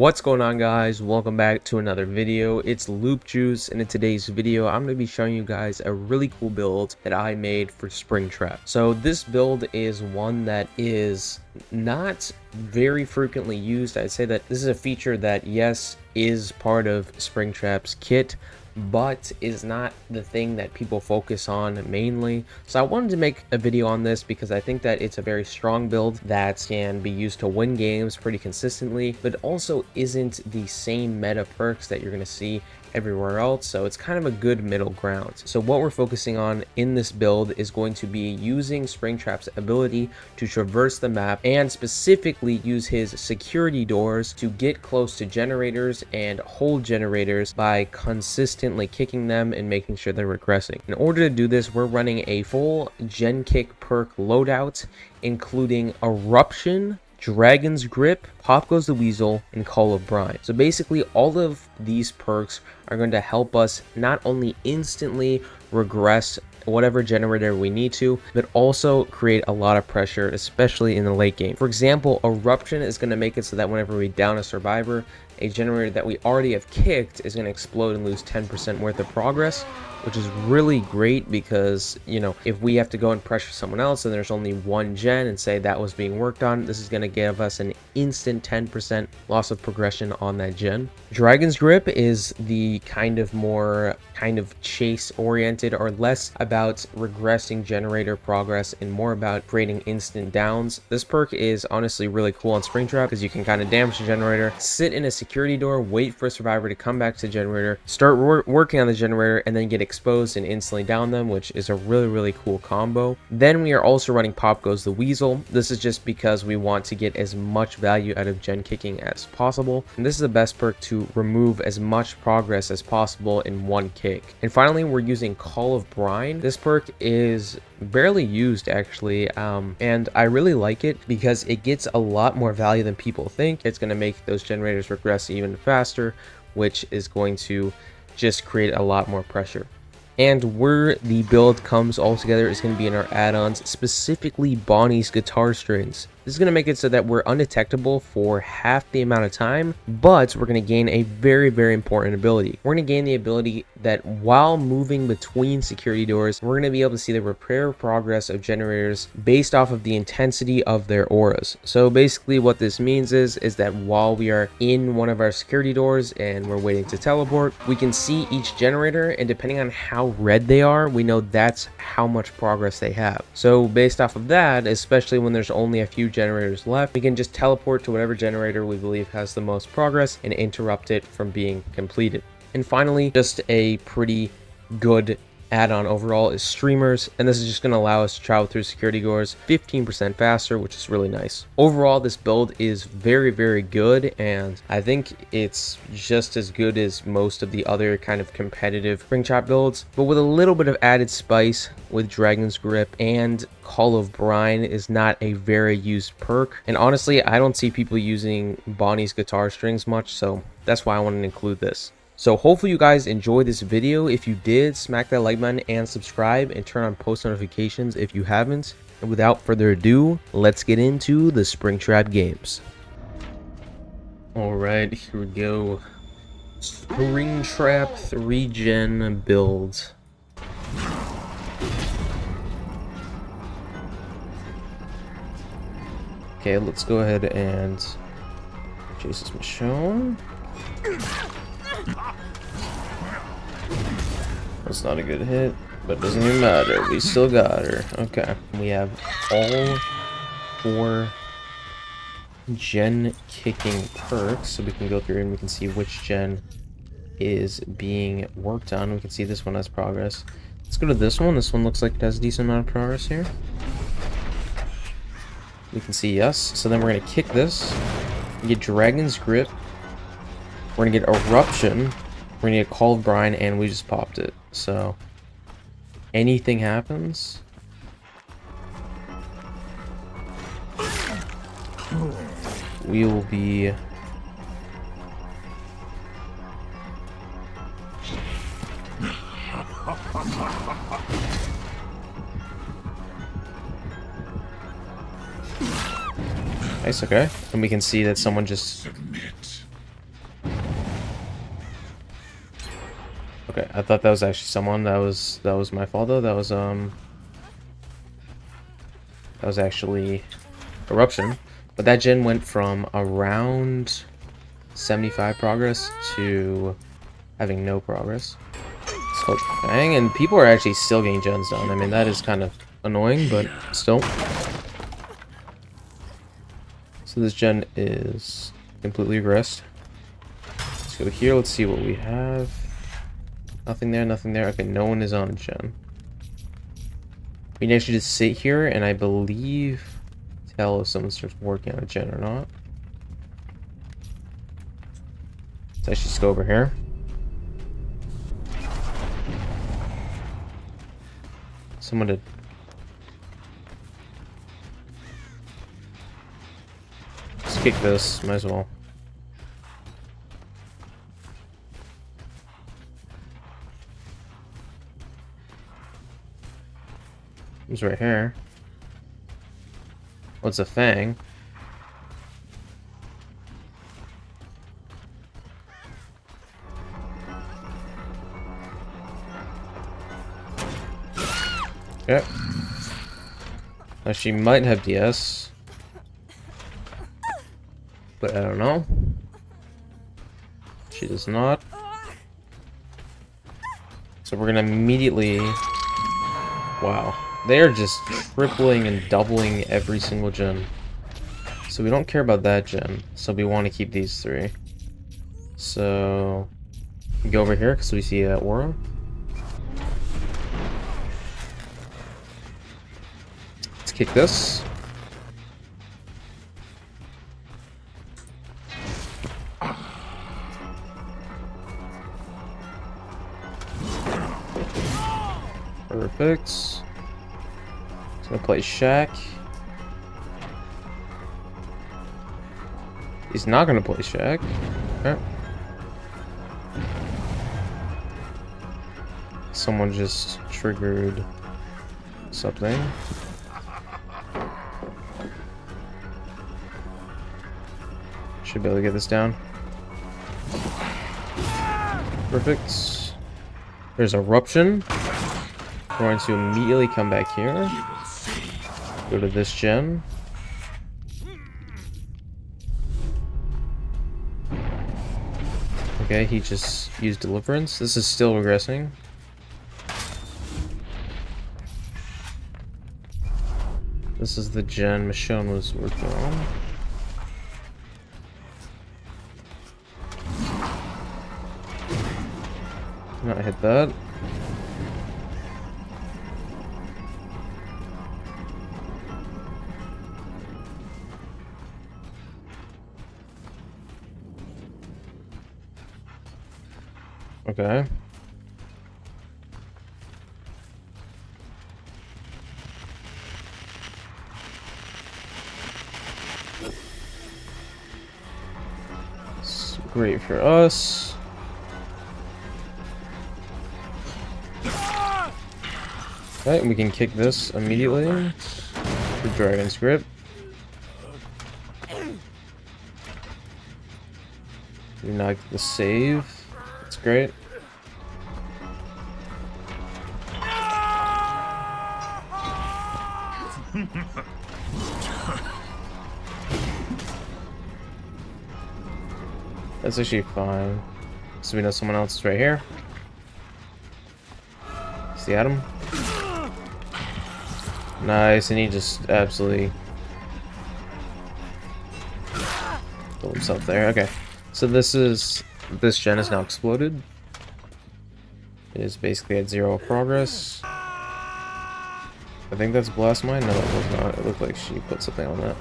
What's going on, guys? Welcome back to another video. It's Loop Juice, and in today's video I'm going to be showing you guys a really cool build that I made for Springtrap. So this build is one that is not very frequently used. I'd say that this is a feature that, yes, is part of Springtrap's kit, but is not the thing that people focus on mainly. So I wanted to make a video on this because I think that it's a very strong build that can be used to win games pretty consistently, but also isn't the same meta perks that you're going to see everywhere else, so it's kind of a good middle ground. So what we're focusing on in this build is going to be using Springtrap's ability to traverse the map and specifically use his security doors to get close to generators and hold generators by consistently kicking them and making sure they're regressing. In order to do this, we're running a full gen kick perk loadout, including Eruption, Dragon's Grip, Pop Goes the Weasel, and Call of Brine. So basically all of these perks are going to help us not only instantly regress whatever generator we need to, but also create a lot of pressure, especially in the late game. For example, Eruption is going to make it so that whenever we down a survivor, a generator that we already have kicked is going to explode and lose 10% worth of progress, which is really great because, you know, if we have to go and pressure someone else and there's only one gen and say that was being worked on, this is going to give us an instant 10% loss of progression on that gen. Dragon's Grip is the kind of more chase oriented, or less about regressing generator progress and more about creating instant downs. This perk is honestly really cool on Springtrap because you can kind of damage the generator, sit in a security door, wait for a survivor to come back to the generator, start working on the generator, and then get exposed and instantly down them, which is a really cool combo. Then we are also running Pop Goes the Weasel. This is just because we want to get as much value out of gen kicking as possible, and this is the best perk to remove as much progress as possible in one kick. And finally, we're using Call of Brine. This perk is barely used actually, and I really like it because it gets a lot more value than people think. It's going to make those generators regress even faster, which is going to just create a lot more pressure. And where the build comes all together is going to be in our add-ons, specifically Bonnie's guitar strings. This is going to make it so that we're undetectable for half the amount of time, but we're going to gain a very important ability. We're going to gain the ability that while moving between security doors, we're going to be able to see the repair progress of generators based off of the intensity of their auras. So basically what this means is that while we are in one of our security doors and we're waiting to teleport, we can see each generator, and depending on how red they are, we know that's how much progress they have. So based off of that, especially when there's only a few generators left, we can just teleport to whatever generator we believe has the most progress and interrupt it from being completed. And finally, just a pretty good add-on overall is Streamers, and this is just going to allow us to travel through security doors 15% faster, which is really nice. Overall, this build is very good, and I think it's just as good as most of the other kind of competitive Springtrap builds, but with a little bit of added spice with Dragon's Grip, and Call of Brine is not a very used perk, and honestly I don't see people using Bonnie's guitar strings much, so that's why I wanted to include this. So hopefully you guys enjoyed this video. If you did, smack that like button and subscribe and turn on post notifications if you haven't. And without further ado, let's get into the Springtrap games. Alright, here we go. Springtrap 3 gen build. Okay, let's go ahead and Jesus Michonne. That's not a good hit, but it doesn't even matter. We still got her. Okay. We have all 4 gen kicking perks, so we can go through and we can see which gen is being worked on. We can see this one has progress. Let's go to this one. This one looks like it has a decent amount of progress here. We can see yes. So then we're going to kick this. We get Dragon's Grip. We're going to get Eruption. We're going to get Call of Brine, and we just popped it. So, anything happens. We will be... Nice, okay. And we can see that someone just Okay, I thought that was actually someone. That was my fault though. That was actually eruption. But that gen went from around 75 progress to having no progress. So bang, and people are actually still getting gens done. I mean, that is kind of annoying, but still. So this gen is completely regressed. Let's go here. Let's see what we have. Nothing there, nothing there. Okay, no one is on a gen. We can actually just sit here and I believe tell if someone starts working on a gen or not. Let's actually just go over here. Someone did. Let's kick this, might as well. It's right here. What's a fang? Okay. Now she might have DS, but I don't know. She does not. So we're gonna immediately. Wow. They are just tripling and doubling every single gen. So we don't care about that gen. So we want to keep these three. So we go over here because we see aura. Let's kick this. Perfect. He's gonna play Shack. He's not gonna play Shack. Okay. Someone just triggered something. Should be able to get this down. Perfect. There's eruption. We're going to immediately come back here. Go to this gen. Okay, he just used deliverance. This is still regressing. This is the gen Michonne was working on. Not hit that. Okay. It's great for us. Okay, we can kick this immediately. The Dragon's Grip. Do not get the save. That's great. That's actually fine. So we know someone else is right here. See Adam? Nice, and he just absolutely killed himself there. Okay, so this gen is now exploded. It is basically at 0 progress. I think that's Blast Mine. No, it was not. It looked like she put something on that.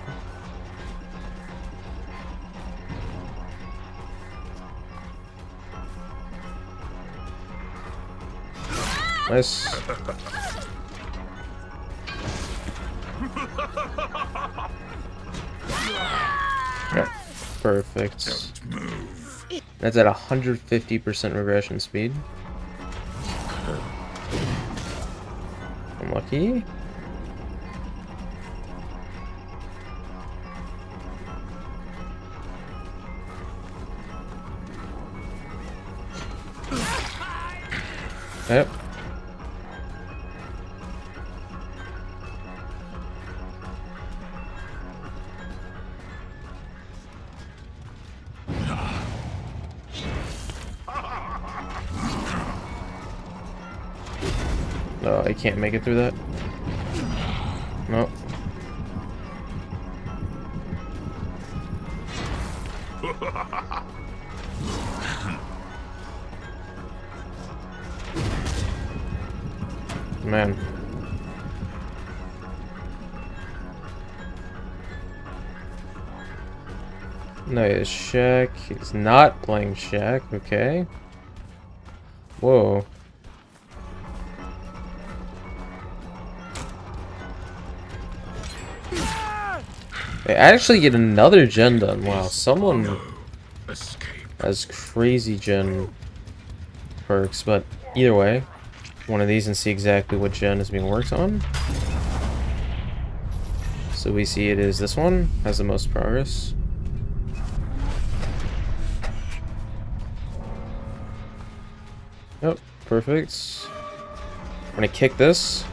Nice. Yeah, perfect. That's at 150% regression speed. Unlucky. Yep. No, I can't make it through that. Nope. Man. No, it's Shaq. He's not playing Shaq. Okay. Whoa. I actually get another gen done. Wow, someone has crazy gen perks, but either way, one of these and see exactly what gen is being worked on. So we see it is this one, has the most progress. Yep, perfect. I'm gonna kick this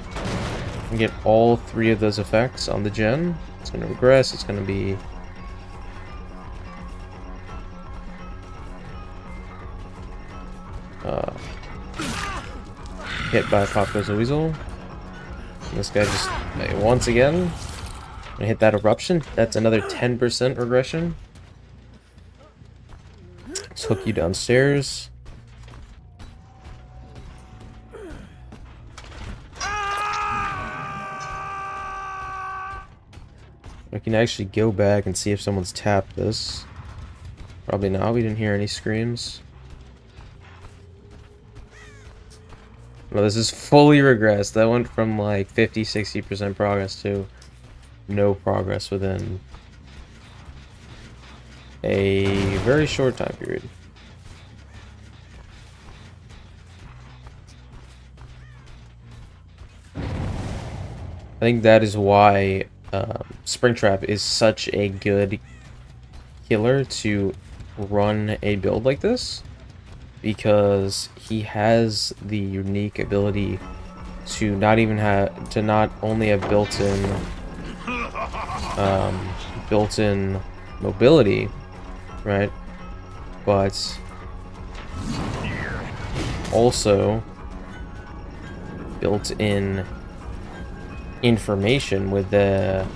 and get all 3 of those effects on the gen. It's gonna regress, it's gonna be hit by Pop Goes the Weasel. And this guy just, once again, gonna hit that eruption. That's another 10% regression. Let's hook you downstairs. I can actually go back and see if someone's tapped this. Probably not, we didn't hear any screams. No, this is fully regressed. That went from like 50-60% progress to no progress within a very short time period. I think that is why Springtrap is such a good killer to run a build like this, because he has the unique ability to not only have built-in mobility, right, but also built-in information with the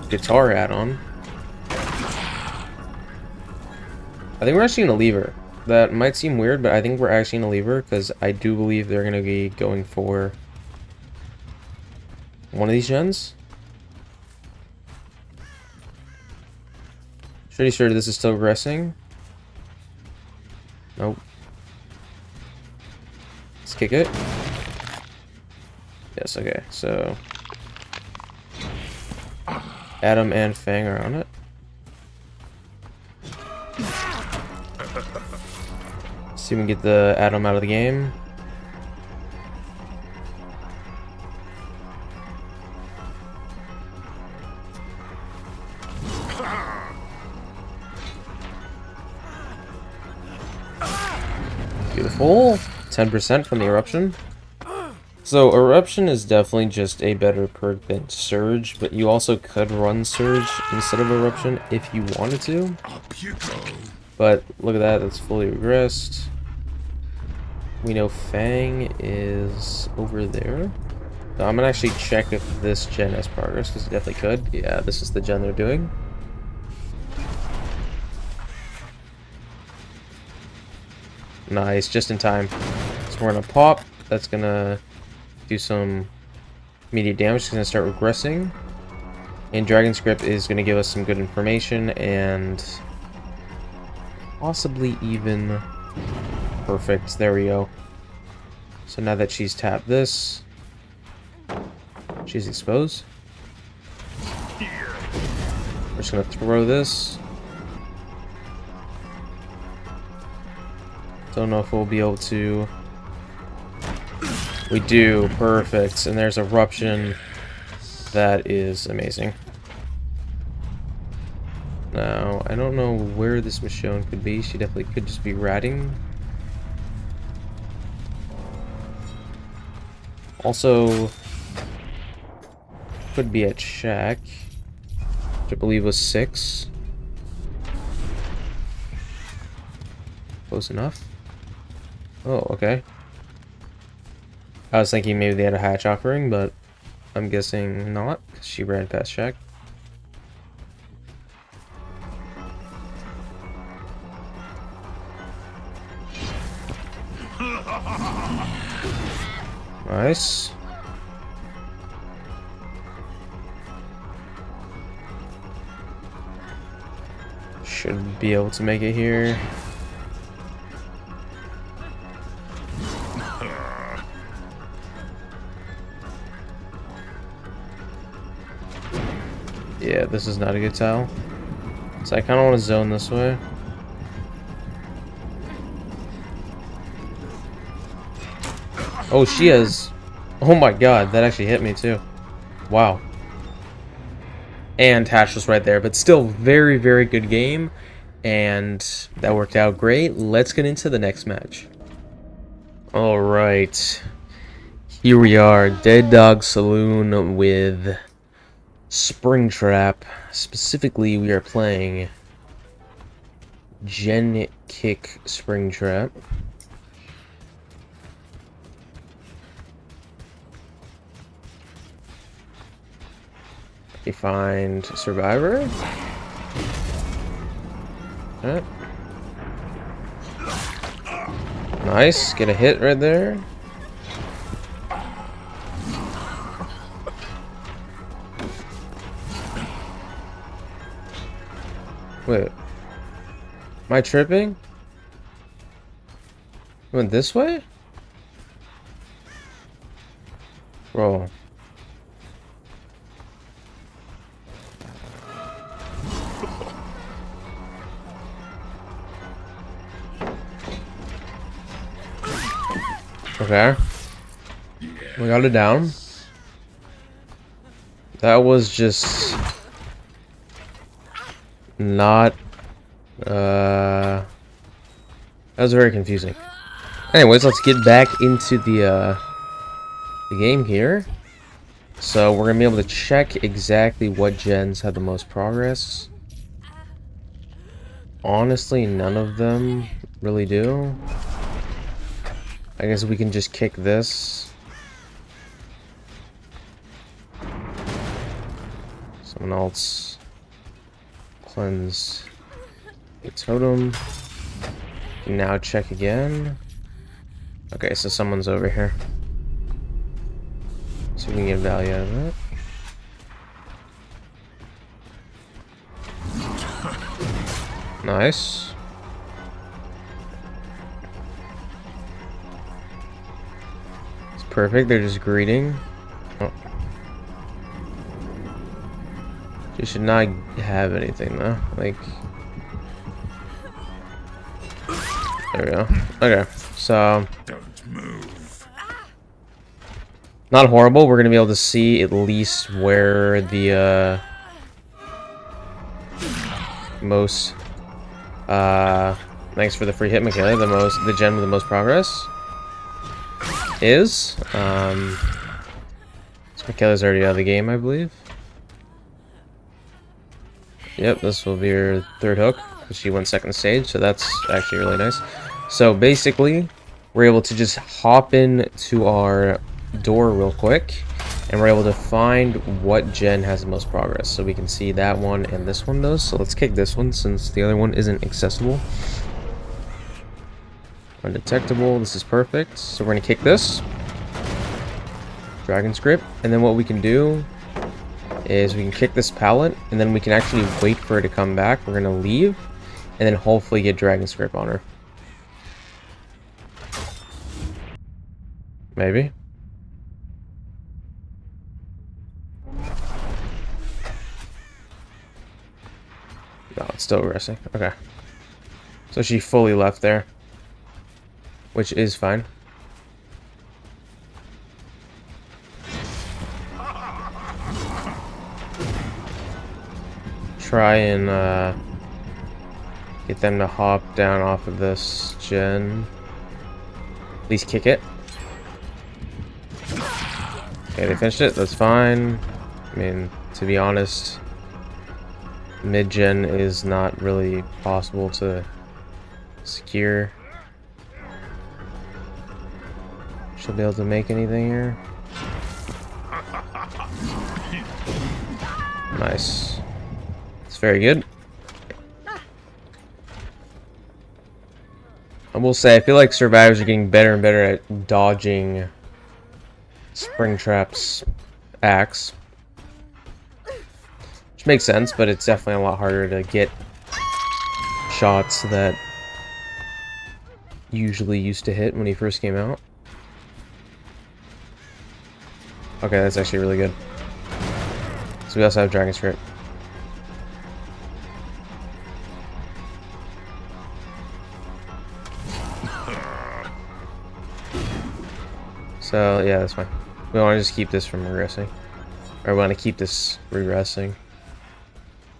guitar add-on. I think we're actually gonna leave her. That might seem weird, but I think we're actually gonna leave her because I do believe they're gonna be going for one of these gens. Pretty sure this is still regressing. Nope. Let's kick it. Yes, okay, so Adam and Fang are on it. See if we can get the Adam out of the game. Beautiful. 10% from the eruption. So eruption is definitely just a better perk than surge, but you also could run surge instead of eruption if you wanted to. But look at that, that's fully regressed. We know Fang is over there. So I'm gonna actually check if this gen has progress, because it definitely could. Yeah, this is the gen they're doing. Nice, just in time. So we're gonna pop. That's gonna do some immediate damage. It's gonna start regressing. And Dragon's Grip is gonna give us some good information and possibly even perfect. There we go. So now that she's tapped this, she's exposed. We're just gonna throw this. Don't know if we'll be able to. We do, perfect. And there's eruption. That is amazing. Now, I don't know where this Michonne could be. She definitely could just be ratting. Also, could be a check, which I believe was 6. Close enough. Oh, okay. I was thinking maybe they had a hatch offering, but I'm guessing not, because she ran past check. Nice. Should be able to make it here. Yeah, this is not a good tile. So I kind of want to zone this way. Oh, she has... Oh my god, that actually hit me too. Wow. And Tash was right there, but still very, very good game. And that worked out great. Let's get into the next match. Alright. Here we are, Dead Dog Saloon with Springtrap. Specifically, we are playing Gen Kick Springtrap. You find Survivor. Okay. Nice, get a hit right there. Wait, am I tripping? Went this way? Bro. Okay. We got it down. That was just not that was very confusing. Anyways, let's get back into the game here. So we're gonna be able to check exactly what gens have the most progress. Honestly, none of them really do. I guess we can just kick this. Someone else cleanse the totem. Now check again. Okay, so someone's over here. So we can get value out of that. Nice. It's perfect, they're just greeting. Oh. You should not have anything though. Like, there we go. Okay, so Don't move. Not horrible. We're gonna be able to see at least where the most thanks for the free hit, Michaela. The gem with the most progress is so Michaela's already out of the game, I believe. Yep, this will be her third hook because she went second stage, so that's actually really nice. So basically, we're able to just hop in to our door real quick, and we're able to find what gen has the most progress. So we can see that one and this one does. So let's kick this one since the other one isn't accessible. Undetectable, this is perfect. So we're gonna kick this. Dragon script, and then what we can do is we can kick this pallet, and then we can actually wait for her to come back. We're gonna leave, and then hopefully get dragon script on her. Maybe. No, it's still aggressing. Okay. So she fully left there, which is fine. Try and get them to hop down off of this gen. At least kick it. Okay, they finished it. That's fine. I mean, to be honest, mid-gen is not really possible to secure. Should be able to make anything here. Nice. It's very good. I will say, I feel like survivors are getting better and better at dodging Springtrap's axe. Which makes sense, but it's definitely a lot harder to get shots that usually used to hit when he first came out. Okay, that's actually really good. So we also have Dragon Script. So yeah, that's fine. We want to just keep this from regressing. Or we want to keep this regressing.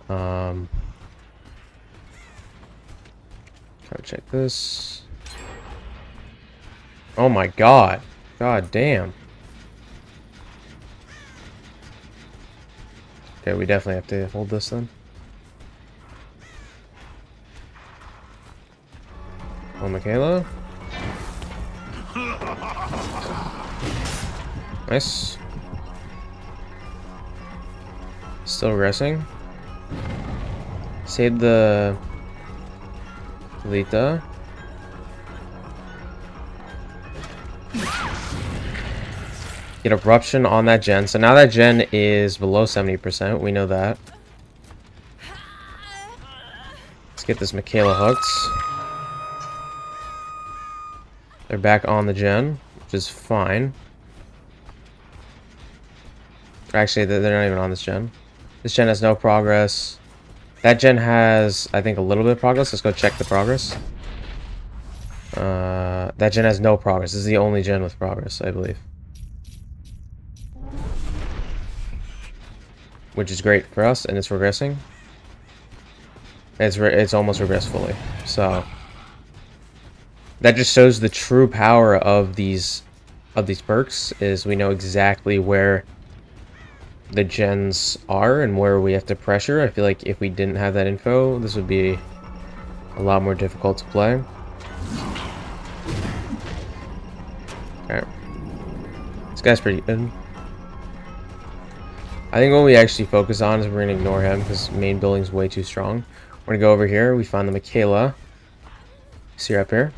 Try to check this. Oh my god. God damn. Okay, we definitely have to hold this then. Oh, Michaela. Nice. Still regressing. Save the Lita. Get Eruption on that gen. So now that gen is below 70%. We know that. Let's get this Michaela hooked. They're back on the gen, which is fine. Actually, they're not even on this gen. This gen has no progress. That gen has, I think, a little bit of progress. Let's go check the progress. That gen has no progress. This is the only gen with progress, I believe. Which is great for us, and it's regressing. It's almost regressed fully. So that just shows the true power of these perks. Is we know exactly where the gens are and where we have to pressure. I feel like if we didn't have that info, this would be a lot more difficult to play. Okay. This guy's pretty good. I think what we actually focus on is we're gonna ignore him because main building's way too strong. We're gonna go over here. We find the Michaela. See her up here.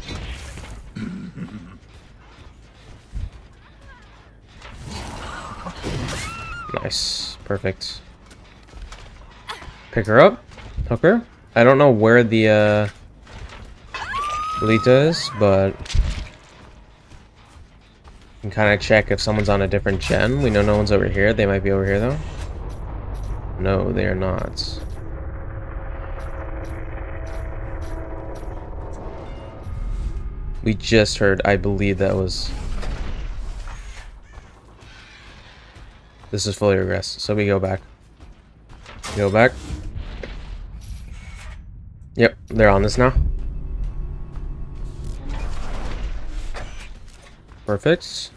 Nice. Perfect. Pick her up. Hook her. I don't know where the Lita is, but you can kind of check if someone's on a different gen. We know no one's over here. They might be over here, though. No, they are not. We just heard, I believe that was... This is fully regressed, so we go back. Go back. Yep, they're on this now. Perfect.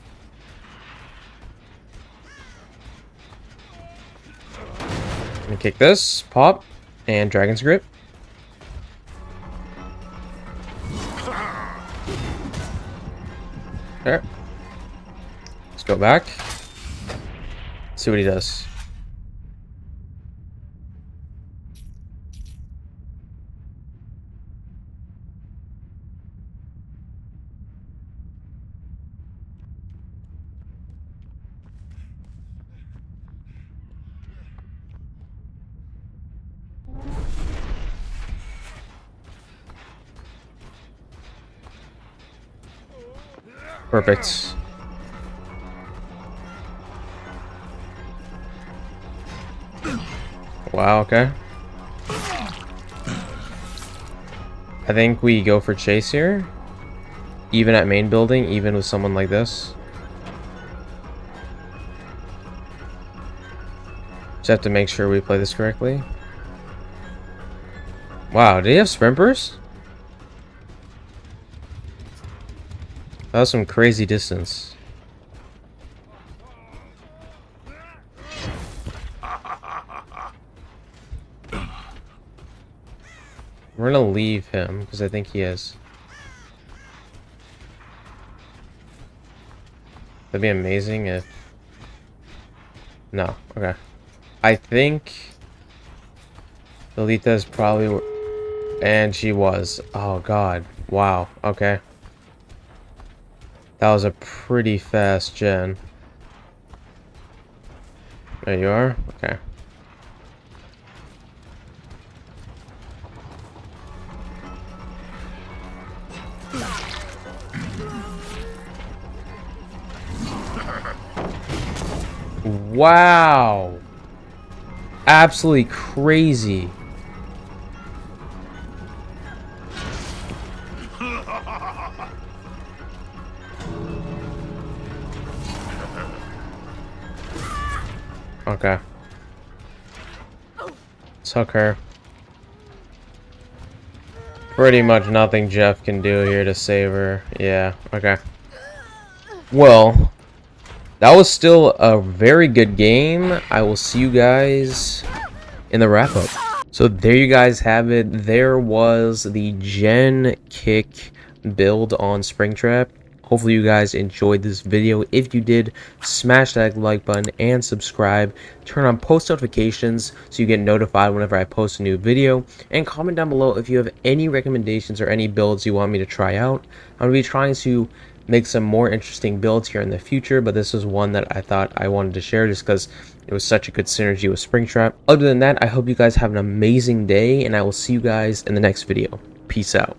Let me kick this, pop, and Dragon's Grip. There. Let's go back. See what he does. Perfect. Wow, okay. I think we go for chase here. Even at main building, even with someone like this. Just have to make sure we play this correctly. Wow, did he have sprint burst? That was some crazy distance. We're gonna leave him because I think he is. That'd be amazing if... No, okay. I think Lolita is probably... And she was. Oh god. Wow. Okay. That was a pretty fast gen. There you are? Okay. Wow. Absolutely crazy. Okay. Took her. Pretty much nothing Jeff can do here to save her. Yeah, okay. Well, that was still a very good game. I will see you guys in the wrap-up. So there you guys have it. There was the Gen Kick build on Springtrap. Hopefully you guys enjoyed this video. If you did, smash that like button and subscribe. Turn on post notifications so you get notified whenever I post a new video. And comment down below if you have any recommendations or any builds you want me to try out. I'm going to be trying to make some more interesting builds here in the future, but this was one that I thought I wanted to share just because it was such a good synergy with Springtrap. Other than that, I hope you guys have an amazing day, and I will see you guys in the next video. Peace out.